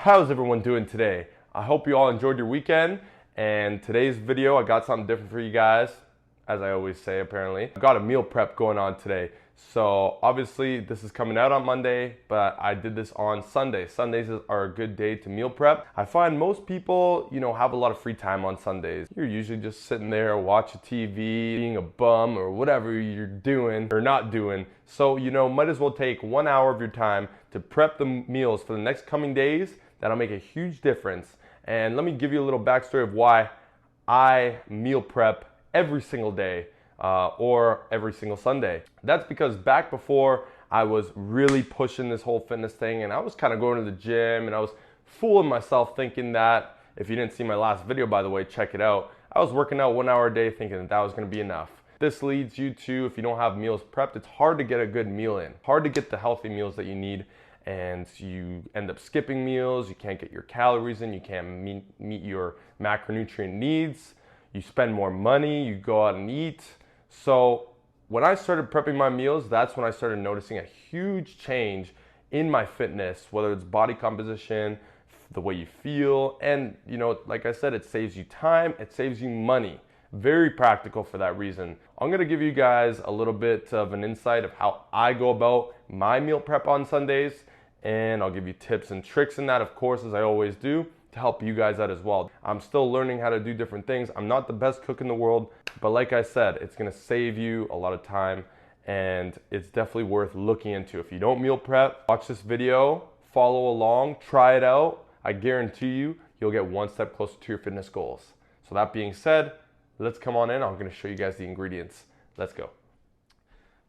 How's everyone doing today? I hope you all enjoyed your weekend, and today's video I got something different for you guys, as I always say apparently. I've got a meal prep going on today. So obviously this is coming out on Monday, but I did this on Sunday. Sundays are a good day to meal prep. I find most people, have a lot of free time on Sundays. You're usually just sitting there watching TV, being a bum or whatever you're doing or not doing. So, might as well take 1 hour of your time to prep the meals for the next coming days. That'll make a huge difference. And let me give you a little backstory of why I meal prep every single day or every single Sunday. That's because back before I was really pushing this whole fitness thing and I was kind of going to the gym and I was fooling myself thinking that, if you didn't see my last video, by the way, check it out. I was working out 1 hour a day thinking that was going to be enough. This leads you to, if you don't have meals prepped, it's hard to get a good meal in. Hard to get the healthy meals that you need. And you end up skipping meals, you can't get your calories in, you can't meet your macronutrient needs, you spend more money, you go out and eat. So when I started prepping my meals, that's when I started noticing a huge change in my fitness, whether it's body composition, the way you feel, and like I said, it saves you time, it saves you money. Very practical for that reason. I'm gonna give you guys a little bit of an insight of how I go about my meal prep on Sundays, and I'll give you tips and tricks in that, of course, as I always do, to help you guys out as well. I'm still learning how to do different things. I'm not the best cook in the world, but like I said, it's gonna save you a lot of time, and it's definitely worth looking into. If you don't meal prep, watch this video, follow along, try it out. I guarantee you'll get one step closer to your fitness goals. So that being said, let's come on in. I'm gonna show you guys the ingredients. Let's go.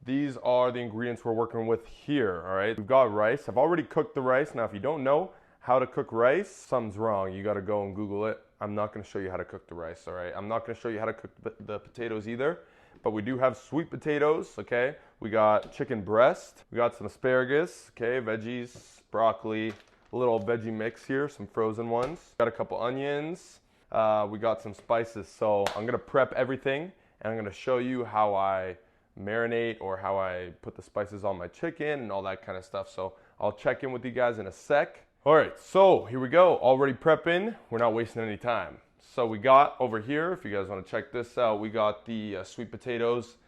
These are the ingredients we're working with here, all right? We've got rice. I've already cooked the rice. Now, if you don't know how to cook rice, something's wrong. You gotta go and Google it. I'm not gonna show you how to cook the rice, all right? I'm not gonna show you how to cook the potatoes either, but we do have sweet potatoes, okay? We got chicken breast. We got some asparagus, okay? Veggies, broccoli, a little veggie mix here, some frozen ones. Got a couple onions. We got some spices. So I'm gonna prep everything and I'm gonna show you how I marinate or how I put the spices on my chicken and all that kind of stuff. So I'll check in with you guys in a sec. All right, so here we go. Already prepping. We're not wasting any time. So we got over here, if you guys want to check this out, we got the sweet potatoes.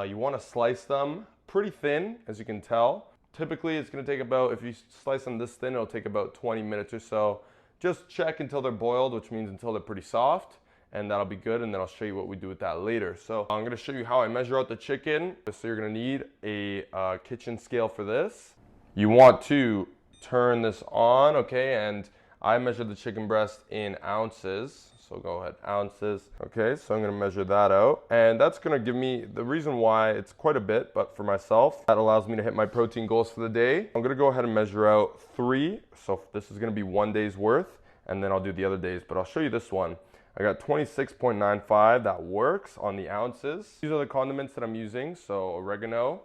You want to slice them pretty thin, as you can tell. Typically, it's going to take about, if you slice them this thin, it'll take about 20 minutes or so. Just check until they're boiled, which means until they're pretty soft, and that'll be good, and then I'll show you what we do with that later. So I'm gonna show you how I measure out the chicken. So you're gonna need a kitchen scale for this. You want to turn this on, okay, and I measure the chicken breast in ounces. So go ahead, ounces. Okay, so I'm gonna measure that out, and that's gonna give me, the reason why it's quite a bit, but for myself, that allows me to hit my protein goals for the day. I'm gonna go ahead and measure out 3, so this is gonna be 1 day's worth, and then I'll do the other days, but I'll show you this one. I got 26.95, that works on the ounces. These are the condiments that I'm using, so oregano,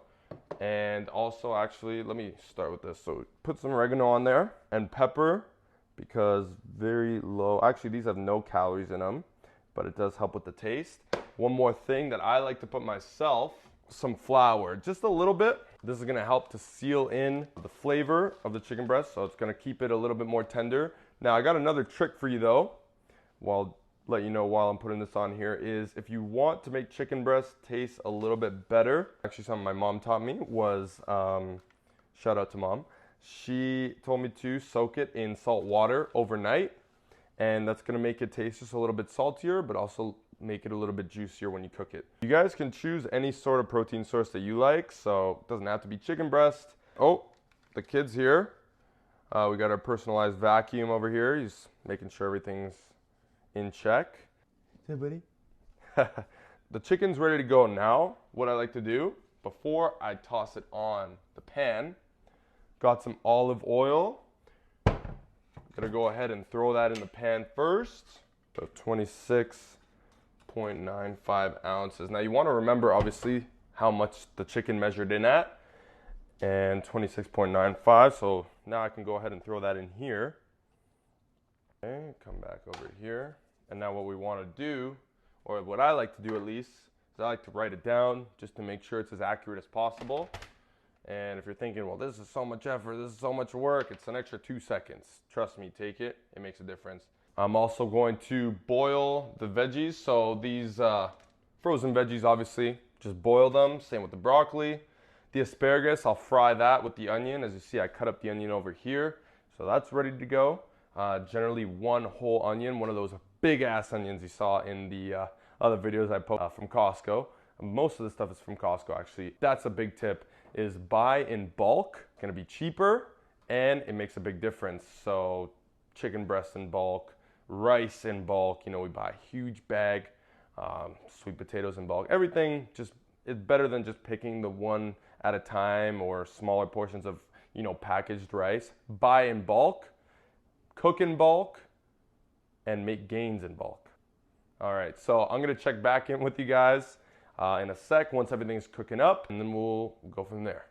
and also actually, let me start with this. So put some oregano on there, and pepper, because very low, actually these have no calories in them, but it does help with the taste. One more thing that I like to put myself, some flour, just a little bit. This is gonna help to seal in the flavor of the chicken breast, so it's gonna keep it a little bit more tender. Now I got another trick for you though, let you know while I'm putting this on here, is if you want to make chicken breast taste a little bit better, actually something my mom taught me was, shout out to mom, she told me to soak it in salt water overnight, and that's gonna make it taste just a little bit saltier, but also make it a little bit juicier when you cook it. You guys can choose any sort of protein source that you like, so it doesn't have to be chicken breast. Oh, the kid's here. We got our personalized vacuum over here. He's making sure everything's in check. Hey, buddy. The chicken's ready to go now. What I like to do before I toss it on the pan, got some olive oil. Gonna go ahead and throw that in the pan first. So 26.95 ounces. Now you want to remember obviously how much the chicken measured in at, and 26.95. So now I can go ahead and throw that in here. Okay, come back over here. And now what we want to do, or what I like to do at least, is I like to write it down just to make sure it's as accurate as possible. And if you're thinking, well, this is so much effort, this is so much work, it's an extra 2 seconds. Trust me, take it. It makes a difference. I'm also going to boil the veggies. So these frozen veggies, obviously, just boil them. Same with the broccoli. The asparagus, I'll fry that with the onion. As you see, I cut up the onion over here. So that's ready to go. Generally 1 whole onion, one of those big ass onions you saw in the other videos I posted from Costco. Most of the stuff is from Costco, actually. That's a big tip, is buy in bulk. It's gonna be cheaper and it makes a big difference. So chicken breast in bulk, rice in bulk, you know, we buy a huge bag, sweet potatoes in bulk. Everything just is better than just picking the one at a time or smaller portions of, you know, packaged rice. Buy in bulk, cook in bulk, and make gains in bulk. All right, so I'm gonna check back in with you guys in a sec once everything's cooking up, and then we'll go from there.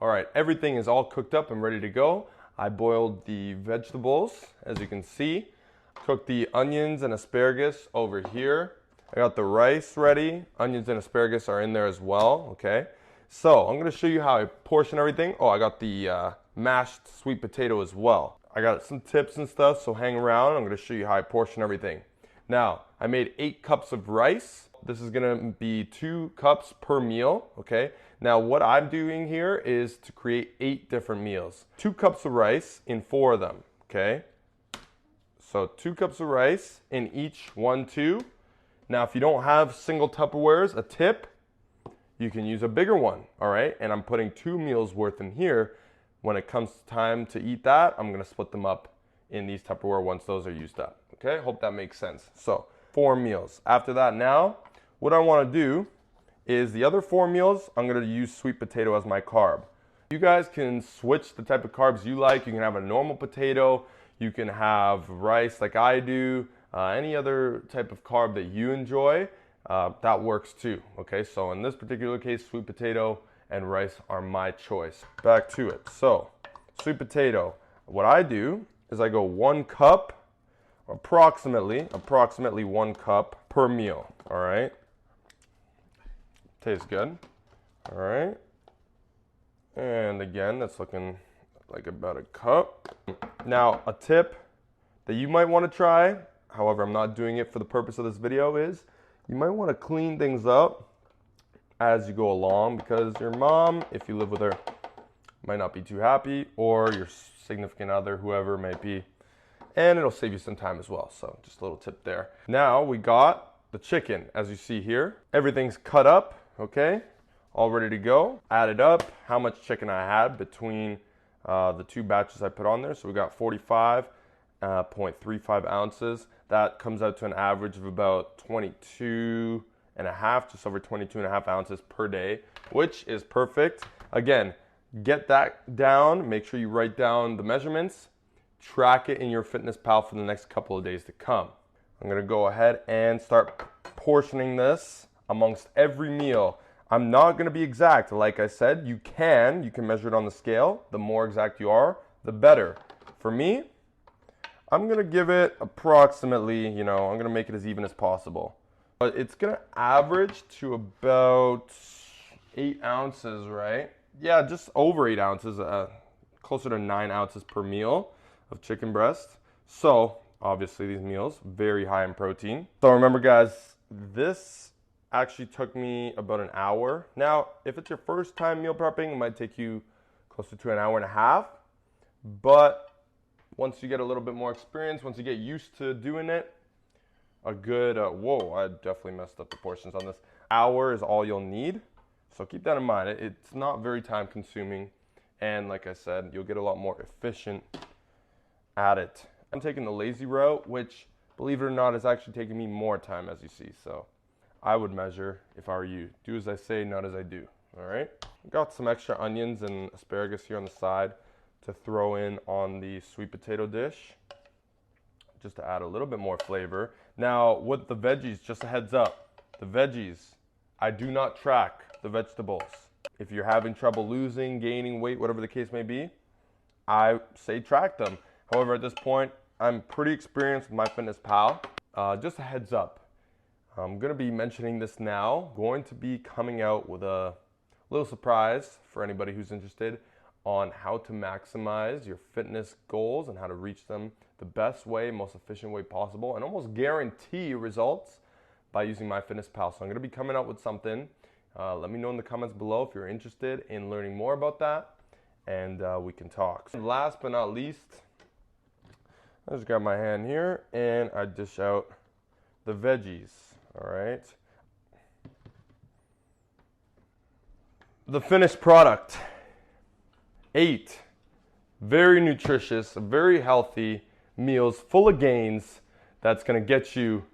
All right, everything is all cooked up and ready to go. I boiled the vegetables, as you can see. Cooked the onions and asparagus over here. I got the rice ready. Onions and asparagus are in there as well, okay? So I'm gonna show you how I portion everything. Oh, I got the mashed sweet potato as well. I got some tips and stuff, so hang around. I'm gonna show you how I portion everything. Now, I made 8 cups of rice. This is gonna be 2 cups per meal, okay? Now, what I'm doing here is to create 8 different meals. 2 cups of rice in 4 of them, okay? So 2 cups of rice in each 1, 2. Now, if you don't have single Tupperwares, a tip, you can use a bigger one, all right? And I'm putting 2 meals worth in here. When it comes time to eat that, I'm gonna split them up in these Tupperware once those are used up, okay? Hope that makes sense. So 4 meals. After that, now, what I wanna do is the other 4 meals, I'm gonna use sweet potato as my carb. You guys can switch the type of carbs you like. You can have a normal potato, you can have rice like I do, any other type of carb that you enjoy, that works too, okay? So in this particular case, sweet potato and rice are my choice. Back to it. So, sweet potato, what I do is I go 1 cup, approximately 1 cup per meal, all right? Tastes good, all right? And again, that's looking like about a cup. Now, a tip that you might want to try, however, I'm not doing it for the purpose of this video, is you might want to clean things up as you go along, because your mom, if you live with her, might not be too happy, or your significant other, whoever it may be, and it'll save you some time as well. So just a little tip there. Now we got the chicken, as you see here. Everything's cut up, okay? All ready to go. Added up how much chicken I had between the 2 batches I put on there. So we got 45.35 ounces. That comes out to an average of about 22 and a half, just over 22 and a half ounces per day, which is perfect. Again, get that down. Make sure you write down the measurements. Track it in your FitnessPal for the next couple of days to come. I'm gonna go ahead and start portioning this amongst every meal. I'm not gonna be exact. Like I said, you can measure it on the scale. The more exact you are, the better. For me, I'm gonna give it approximately, you know, I'm gonna make it as even as possible. But it's gonna average to about 8 ounces, right? Yeah, just over 8 ounces, closer to 9 ounces per meal of chicken breast. So, obviously these meals, very high in protein. So remember guys, this actually took me about an hour. Now, if it's your first time meal prepping, it might take you closer to an hour and a half. But once you get a little bit more experience, once you get used to doing it, a good, whoa, I definitely messed up the portions on this. Hour is all you'll need. So keep that in mind. It's not very time consuming. And like I said, you'll get a lot more efficient at it. I'm taking the lazy route, which, believe it or not, is actually taking me more time, as you see. So I would measure, if I were you, do as I say, not as I do, all right? Got some extra onions and asparagus here on the side to throw in on the sweet potato dish, just to add a little bit more flavor. Now, with the veggies, just a heads up, the veggies, I do not track the vegetables. If you're having trouble losing, gaining weight, whatever the case may be, I say track them. However, at this point, I'm pretty experienced with MyFitnessPal. Just a heads up, I'm gonna be mentioning this now, going to be coming out with a little surprise for anybody who's interested on how to maximize your fitness goals and how to reach them the best way, most efficient way possible, and almost guarantee results by using MyFitnessPal. So I'm going to be coming out with something. Let me know in the comments below if you're interested in learning more about that, and we can talk. And last but not least, I just grab my hand here and I dish out the veggies. All right. The finished product. 8 very nutritious, very healthy meals full of gains that's going to get you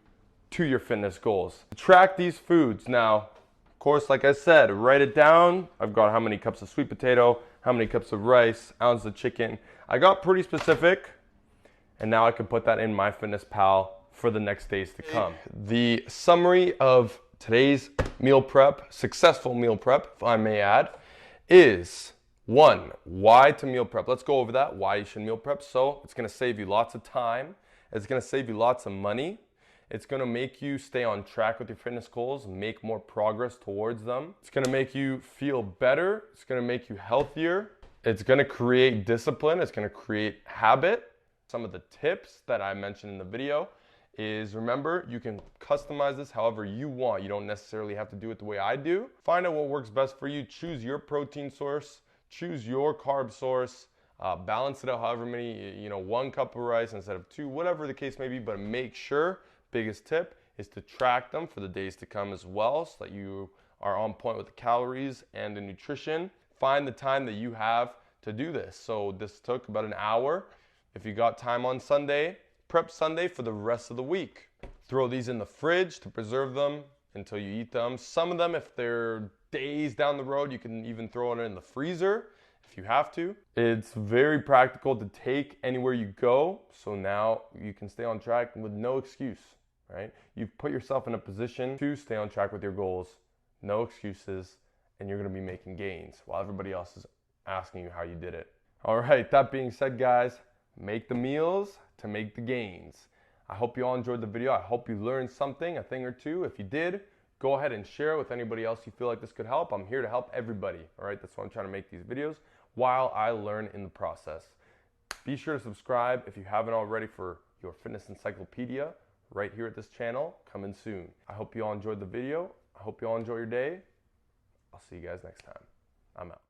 to your fitness goals. Track these foods. Now, of course, like I said, write it down. I've got how many cups of sweet potato, how many cups of rice, ounce of chicken. I got pretty specific, and now I can put that in MyFitnessPal for the next days to come. The summary of today's meal prep, successful meal prep, if I may add, is 1, why to meal prep. Let's go over that, why you should meal prep. So it's going to save you lots of time. It's going to save you lots of money. It's going to make you stay on track with your fitness goals, make more progress towards them. It's going to make you feel better. It's going to make you healthier. It's going to create discipline. It's going to create habit. Some of the tips that I mentioned in the video is, remember, you can customize this however you want. You don't necessarily have to do it the way I do. Find out what works best for you. Choose your protein source. Choose your carb source, balance it out however many, 1 cup of rice instead of 2, whatever the case may be, but make sure, biggest tip, is to track them for the days to come as well so that you are on point with the calories and the nutrition. Find the time that you have to do this. So this took about an hour. If you got time on Sunday, prep Sunday for the rest of the week. Throw these in the fridge to preserve them until you eat them. Some of them, if they're days down the road, you can even throw it in the freezer if you have to. It's very practical to take anywhere you go, so now you can stay on track with no excuse, right? You've put yourself in a position to stay on track with your goals, no excuses, and you're going to be making gains while everybody else is asking you how you did it. All right, that being said, guys, make the meals to make the gains. I hope you all enjoyed the video. I hope you learned something, a thing or two. If you did, go ahead and share it with anybody else you feel like this could help. I'm here to help everybody, all right? That's why I'm trying to make these videos while I learn in the process. Be sure to subscribe if you haven't already for your fitness encyclopedia right here at this channel, coming soon. I hope you all enjoyed the video. I hope you all enjoy your day. I'll see you guys next time. I'm out.